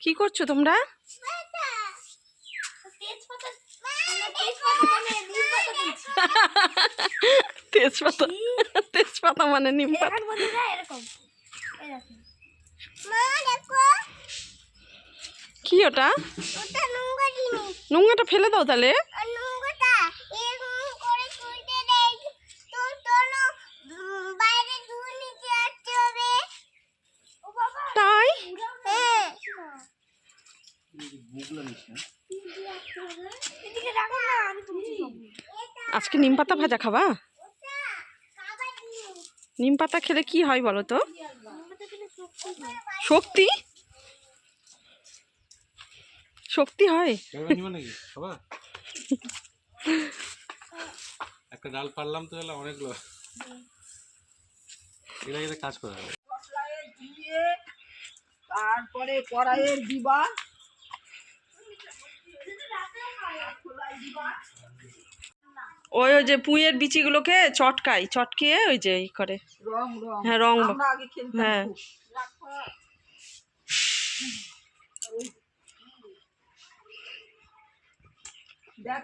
কি করছো তোমরা? তেজপাতা, তেজপাতা মানে নিম পাতা। কি ওটা? নোংরাটা ফেলে দাও তাহলে। তাই আজকে নিম পাতা ভাজা খাবা? নিম পাতা খেলে কি হয় বলো তো? শক্তি, শক্তি হয়। একটা ডাল পারলাম তো অনেকগুলো কাজ করা হবে। তারপরে কড়াইয়ে দিবা, ওই ওই যে পুঁইয়ের বিচিগুলোকে চটকায়, চটকিয়ে ওই যে ই করে। রং রং হ্যাঁ রং, আমরা আগে খেলতাম হ্যাঁ। খুব। দেখ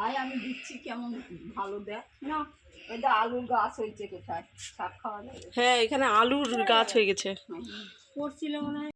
আয় আমি দিচ্ছি কেমন ভালো দেখ না। এটা আলুর গাছ হয়েছে কোথায়, শাক খাওয়া যাবে। হ্যাঁ এখানে আলুর গাছ হয়ে গেছে। করছিল মনে হয়।